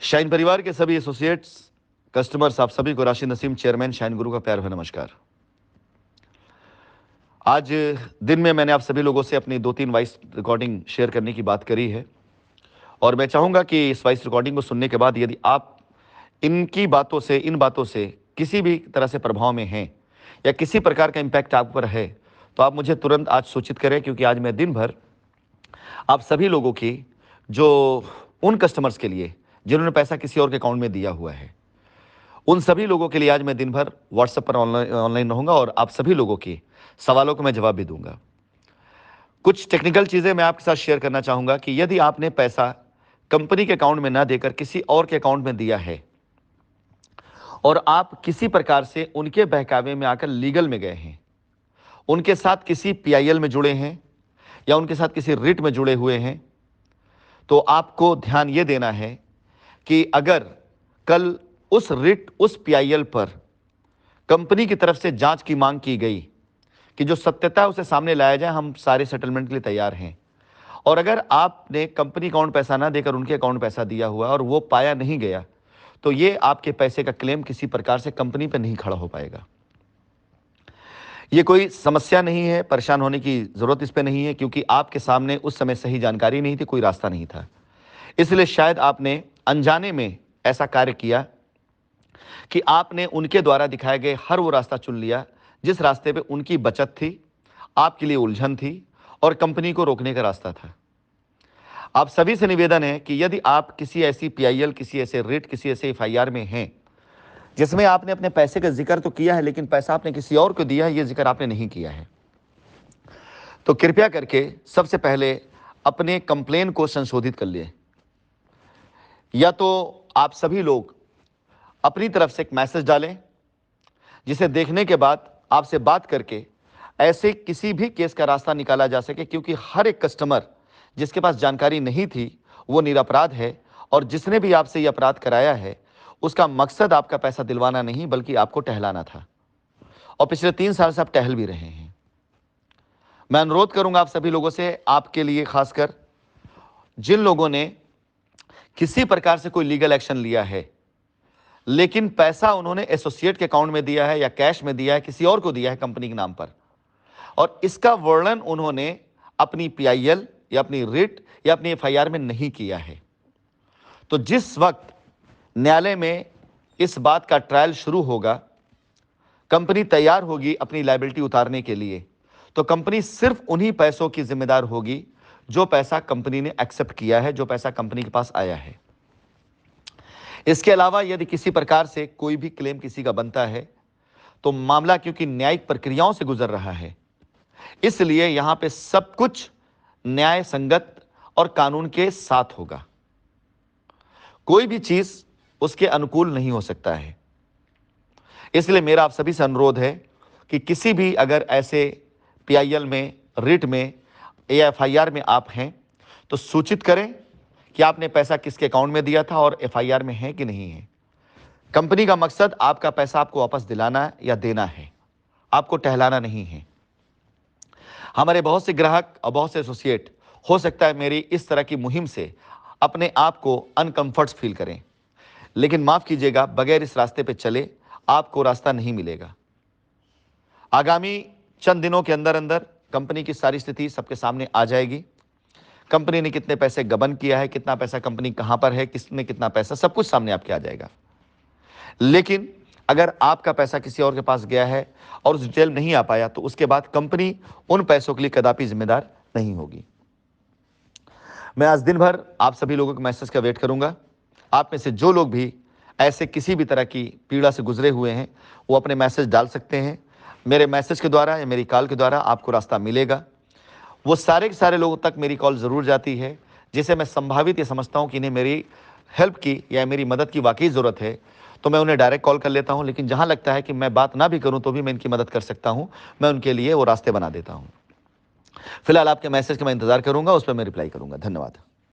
Shine परिवार के सभी एसोसिएट्स, कस्टमर्स, आप सभी को राशि नसीम चेयरमैन शाइन गुरु का प्यार भरा नमस्कार। आज दिन में मैंने आप सभी लोगों से अपनी 2-3 वॉइस रिकॉर्डिंग शेयर करने की बात करी है और मैं चाहूंगा कि इस वॉइस रिकॉर्डिंग को सुनने के बाद यदि आप इन बातों से किसी भी तरह से प्रभाव में हैं या किसी प्रकार का इंपैक्ट आप पर है, तो आप मुझे तुरंत आज सूचित करें, क्योंकि आज मैं दिन भर आप सभी लोगों की, जो उन कस्टमर्स के लिए जिन्होंने पैसा किसी और के अकाउंट में दिया हुआ है, उन सभी लोगों के लिए आज मैं दिन भर व्हाट्सएप पर ऑनलाइन रहूंगा और आप सभी लोगों के सवालों को मैं जवाब भी दूंगा। कुछ टेक्निकल चीजें मैं आपके साथ शेयर करना चाहूंगा कि यदि आपने पैसा कंपनी के अकाउंट में ना देकर किसी और के अकाउंट में दिया है और आप किसी प्रकार से उनके बहकावे में आकर लीगल में गए हैं, उनके साथ किसी पीआईएल में जुड़े हैं या उनके साथ किसी रिट में जुड़े हुए हैं, तो आपको ध्यान यह देना है कि अगर कल उस रिट, उस पीआईएल पर कंपनी की तरफ से जांच की मांग की गई कि जो सत्यता है उसे सामने लाया जाए, हम सारे सेटलमेंट के लिए तैयार हैं। और अगर आपने कंपनी अकाउंट पैसा ना देकर उनके अकाउंट पैसा दिया हुआ और वो पाया नहीं गया, तो ये आपके पैसे का क्लेम किसी प्रकार से कंपनी पर नहीं खड़ा हो पाएगा। ये कोई समस्या नहीं है, परेशान होने की जरूरत इस पे नहीं है, क्योंकि आपके सामने उस समय सही जानकारी नहीं थी, कोई रास्ता नहीं था। इसलिए शायद आपने अनजाने में ऐसा कार्य किया कि आपने उनके द्वारा दिखाए गए हर वो रास्ता चुन लिया जिस रास्ते पे उनकी बचत थी, आपके लिए उलझन थी और कंपनी को रोकने का रास्ता था। आप सभी से निवेदन है कि यदि आप किसी ऐसी पीआईएल, किसी ऐसे रेट, किसी ऐसे एफआईआर में हैं जिसमें आपने अपने पैसे का जिक्र तो किया है लेकिन पैसा आपने किसी और को दिया है, यह जिक्र आपने नहीं किया है, तो कृपया करके सबसे पहले अपने कंप्लेन को संशोधित कर लिए। या तो आप सभी लोग अपनी तरफ से एक मैसेज डालें जिसे देखने के बाद आपसे बात करके ऐसे किसी भी केस का रास्ता निकाला जा सके, क्योंकि हर एक कस्टमर जिसके पास जानकारी नहीं थी वो निरपराध है और जिसने भी आपसे ये अपराध कराया है उसका मकसद आपका पैसा दिलवाना नहीं बल्कि आपको टहलाना था, और पिछले 3 साल से आप टहल भी रहे हैं। मैं अनुरोध करूंगा आप सभी लोगों से, आपके लिए खासकर जिन लोगों ने किसी प्रकार से कोई लीगल एक्शन लिया है लेकिन पैसा उन्होंने एसोसिएट के अकाउंट में दिया है या कैश में दिया है, किसी और को दिया है कंपनी के नाम पर, और इसका वर्णन उन्होंने अपनी पीआईएल या अपनी रिट या अपनी एफआईआर में नहीं किया है, तो जिस वक्त न्यायालय में इस बात का ट्रायल शुरू होगा, कंपनी तैयार होगी अपनी लायबिलिटी उतारने के लिए, तो कंपनी सिर्फ उन्हीं पैसों की जिम्मेदार होगी जो पैसा कंपनी ने एक्सेप्ट किया है, जो पैसा कंपनी के पास आया है। इसके अलावा यदि किसी प्रकार से कोई भी क्लेम किसी का बनता है तो मामला, क्योंकि न्यायिक प्रक्रियाओं से गुजर रहा है, इसलिए यहां पे सब कुछ न्याय संगत और कानून के साथ होगा। कोई भी चीज उसके अनुकूल नहीं हो सकता है। इसलिए मेरा आप सभी से अनुरोध है कि किसी भी अगर ऐसे पीआईएल में, रिट में या एफआईआर में आप हैं तो सूचित करें कि आपने पैसा किसके अकाउंट में दिया था और एफआईआर में है कि नहीं है। कंपनी का मकसद आपका पैसा आपको वापस दिलाना या देना है, आपको टहलाना नहीं है। हमारे बहुत से ग्राहक और बहुत से एसोसिएट हो सकता है मेरी इस तरह की मुहिम से अपने आप को अनकंफर्ट फील करें, लेकिन माफ कीजिएगा, बगैर इस रास्ते पे चले आपको रास्ता नहीं मिलेगा। आगामी चंद दिनों के अंदर अंदर कंपनी की सारी स्थिति सबके सामने आ जाएगी। कंपनी ने कितने पैसे गबन किया है, कितना पैसा कंपनी कहां पर है, किसने कितना पैसा, सब कुछ सामने आपके आ जाएगा। लेकिन अगर आपका पैसा किसी और के पास गया है और उस डिटेल नहीं आ पाया, तो उसके बाद कंपनी उन पैसों के लिए कदापि जिम्मेदार नहीं होगी। मैं आज दिन भर आप सभी लोगों के मैसेज का वेट करूंगा। आप में से जो लोग भी ऐसे किसी भी तरह की पीड़ा से गुजरे हुए हैं वो अपने मैसेज डाल सकते हैं। मेरे मैसेज के द्वारा या मेरी कॉल के द्वारा आपको रास्ता मिलेगा। वो सारे के सारे लोगों तक मेरी कॉल ज़रूर जाती है जिसे मैं संभावित ये समझता हूँ कि इन्हें मेरी हेल्प की या मेरी मदद की वाकई ज़रूरत है, तो मैं उन्हें डायरेक्ट कॉल कर लेता हूँ। लेकिन जहाँ लगता है कि मैं बात ना भी करूँ तो भी मैं इनकी मदद कर सकता हूँ, मैं उनके लिए वो रास्ते बना देता हूँ। फिलहाल आपके मैसेज का मैं इंतज़ार करूँगा, उस पर मैं रिप्लाई करूँगा। धन्यवाद।